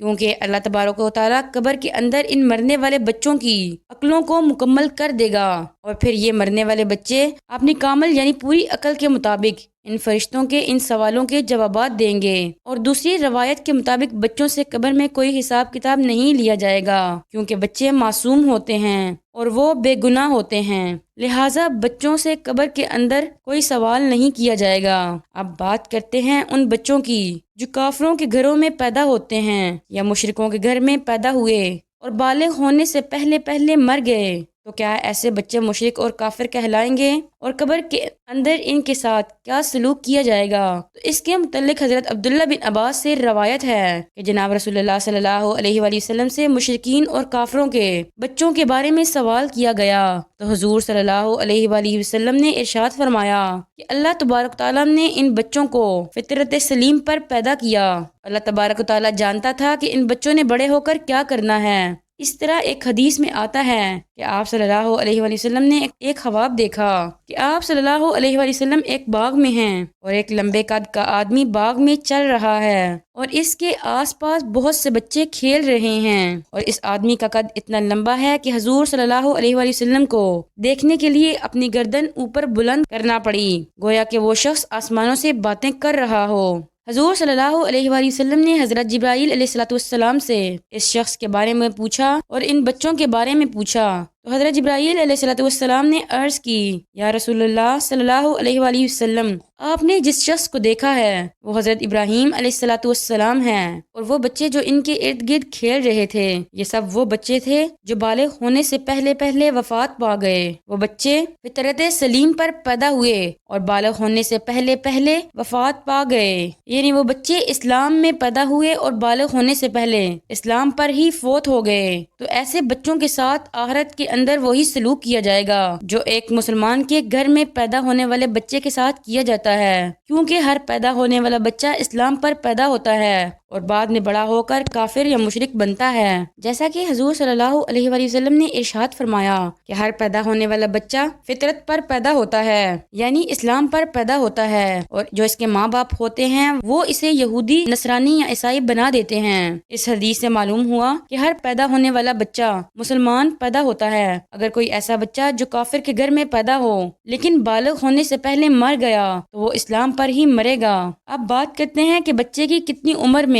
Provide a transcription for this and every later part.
کیونکہ اللہ تبارک و تعالیٰ قبر کے اندر ان مرنے والے بچوں کی عقلوں کو مکمل کر دے گا، اور پھر یہ مرنے والے بچے اپنی کامل یعنی پوری عقل کے مطابق ان فرشتوں کے ان سوالوں کے جوابات دیں گے۔ اور دوسری روایت کے مطابق بچوں سے قبر میں کوئی حساب کتاب نہیں لیا جائے گا، کیونکہ بچے معصوم ہوتے ہیں اور وہ بے گناہ ہوتے ہیں، لہٰذا بچوں سے قبر کے اندر کوئی سوال نہیں کیا جائے گا۔ اب بات کرتے ہیں ان بچوں کی جو کافروں کے گھروں میں پیدا ہوتے ہیں یا مشرکوں کے گھر میں پیدا ہوئے اور بالغ ہونے سے پہلے پہلے مر گئے، تو کیا ایسے بچے مشرک اور کافر کہلائیں گے؟ اور قبر کے اندر ان کے ساتھ کیا سلوک کیا جائے گا؟ تو اس کے متعلق حضرت عبداللہ بن عباس سے روایت ہے کہ جناب رسول اللہ صلی اللہ علیہ وآلہ وسلم سے مشرکین اور کافروں کے بچوں کے بارے میں سوال کیا گیا، تو حضور صلی اللہ علیہ وآلہ وسلم نے ارشاد فرمایا کہ اللہ تبارک تعالیٰ نے ان بچوں کو فطرت سلیم پر پیدا کیا۔ اللہ تبارک تعالیٰ جانتا تھا کہ ان بچوں نے بڑے ہو کر کیا کرنا ہے۔ اس طرح ایک حدیث میں آتا ہے کہ آپ صلی اللہ علیہ وآلہ وسلم نے ایک خواب دیکھا کہ آپ صلی اللہ علیہ وآلہ وسلم ایک باغ میں ہیں اور ایک لمبے قد کا آدمی باغ میں چل رہا ہے اور اس کے آس پاس بہت سے بچے کھیل رہے ہیں، اور اس آدمی کا قد اتنا لمبا ہے کہ حضور صلی اللہ علیہ وآلہ وسلم کو دیکھنے کے لیے اپنی گردن اوپر بلند کرنا پڑی، گویا کہ وہ شخص آسمانوں سے باتیں کر رہا ہو۔ حضور صلی اللہ علیہ وآلہ وسلم نے حضرت جبرائیل علیہ السلام سے اس شخص کے بارے میں پوچھا اور ان بچوں کے بارے میں پوچھا، تو حضرت جبرائیل علیہ السلام نے عرض کی، یا رسول اللہ صلی اللہ علیہ وآلہ وسلم، آپ نے جس شخص کو دیکھا ہے وہ حضرت ابراہیم علیہ السلام ہے، اور وہ بچے جو ان کے ارد گرد کھیل رہے تھے یہ سب وہ بچے تھے جو بالغ ہونے سے پہلے پہلے وفات پا گئے۔ وہ بچے فطرت سلیم پر پیدا ہوئے اور بالغ ہونے سے پہلے پہلے وفات پا گئے، یعنی وہ بچے اسلام میں پیدا ہوئے اور بالغ ہونے سے پہلے اسلام پر ہی فوت ہو گئے۔ تو ایسے بچوں کے ساتھ آخرت کے اندر وہی سلوک کیا جائے گا جو ایک مسلمان کے گھر میں پیدا ہونے والے بچے کے ساتھ کیا جاتا ہے، کیونکہ ہر پیدا ہونے والا بچہ اسلام پر پیدا ہوتا ہے اور بعد میں بڑا ہو کر کافر یا مشرک بنتا ہے، جیسا کہ حضور صلی اللہ علیہ وآلہ وسلم نے ارشاد فرمایا کہ ہر پیدا ہونے والا بچہ فطرت پر پیدا ہوتا ہے، یعنی اسلام پر پیدا ہوتا ہے، اور جو اس کے ماں باپ ہوتے ہیں وہ اسے یہودی، نصرانی یا عیسائی بنا دیتے ہیں۔ اس حدیث سے معلوم ہوا کہ ہر پیدا ہونے والا بچہ مسلمان پیدا ہوتا ہے۔ اگر کوئی ایسا بچہ جو کافر کے گھر میں پیدا ہو لیکن بالغ ہونے سے پہلے مر گیا تو وہ اسلام پر ہی مرے گا۔ اب بات کرتے ہیں کہ بچے کی کتنی عمر میں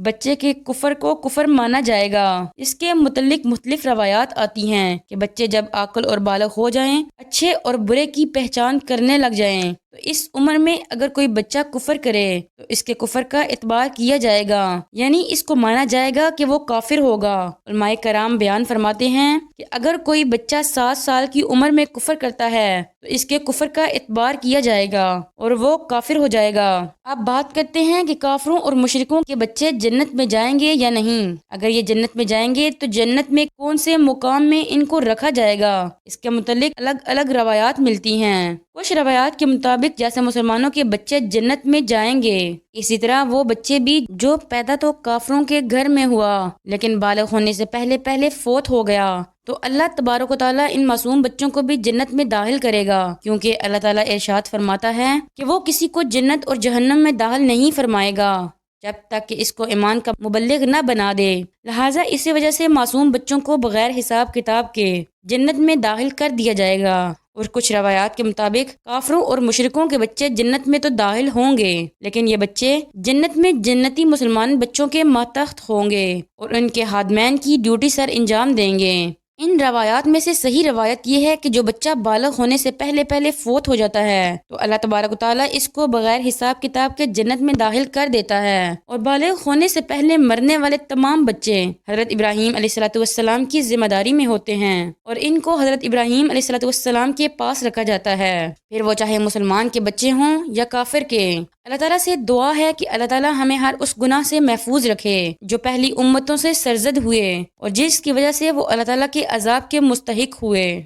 بچے کے کفر کو کفر مانا جائے گا۔ اس کے متعلق مختلف روایات آتی ہیں کہ بچے جب عاقل اور بالغ ہو جائیں، اچھے اور برے کی پہچان کرنے لگ جائیں، تو اس عمر میں اگر کوئی بچہ کفر کرے تو اس کے کفر کا اعتبار کیا جائے گا، یعنی اس کو مانا جائے گا کہ وہ کافر ہوگا۔ علماء کرام بیان فرماتے ہیں کہ اگر کوئی بچہ 7 سال کی عمر میں کفر کرتا ہے تو اس کے کفر کا اعتبار کیا جائے گا اور وہ کافر ہو جائے گا۔ اب بات کرتے ہیں کہ کافروں اور مشرکوں کے بچے جنت میں جائیں گے یا نہیں۔ اگر یہ جنت میں جائیں گے تو جنت میں کون سے مقام میں ان کو رکھا جائے گا، اس کے متعلق الگ الگ روایات ملتی ہیں۔ کچھ روایات کے مطابق جیسے مسلمانوں کے بچے جنت میں جائیں گے، اسی طرح وہ بچے بھی جو پیدا تو کافروں کے گھر میں ہوا لیکن بالغ ہونے سے پہلے پہلے فوت ہو گیا، تو اللہ تبارک و تعالیٰ ان معصوم بچوں کو بھی جنت میں داخل کرے گا، کیونکہ اللہ تعالیٰ ارشاد فرماتا ہے کہ وہ کسی کو جنت اور جہنم میں داخل نہیں فرمائے گا جب تک کہ اس کو ایمان کا مبلغ نہ بنا دے، لہٰذا اسی وجہ سے معصوم بچوں کو بغیر حساب کتاب کے جنت میں داخل کر دیا جائے گا۔ اور کچھ روایات کے مطابق کافروں اور مشرکوں کے بچے جنت میں تو داخل ہوں گے لیکن یہ بچے جنت میں جنتی مسلمان بچوں کے ماتحت ہوں گے اور ان کے خادمین کی ڈیوٹی سر انجام دیں گے۔ ان روایات میں سے صحیح روایت یہ ہے کہ جو بچہ بالغ ہونے سے پہلے پہلے فوت ہو جاتا ہے تو اللہ تبارک و تعالیٰ اس کو بغیر حساب کتاب کے جنت میں داخل کر دیتا ہے، اور بالغ ہونے سے پہلے مرنے والے تمام بچے حضرت ابراہیم علیہ السلام کی ذمہ داری میں ہوتے ہیں اور ان کو حضرت ابراہیم علیہ السلام کے پاس رکھا جاتا ہے، پھر وہ چاہے مسلمان کے بچے ہوں یا کافر کے۔ اللہ تعالیٰ سے دعا ہے کہ اللہ تعالیٰ ہمیں ہر اس گناہ سے محفوظ رکھے جو پہلی امتوں سے سرزد ہوئے اور جس کی وجہ سے وہ اللہ تعالیٰ کے عذاب کے مستحق ہوئے۔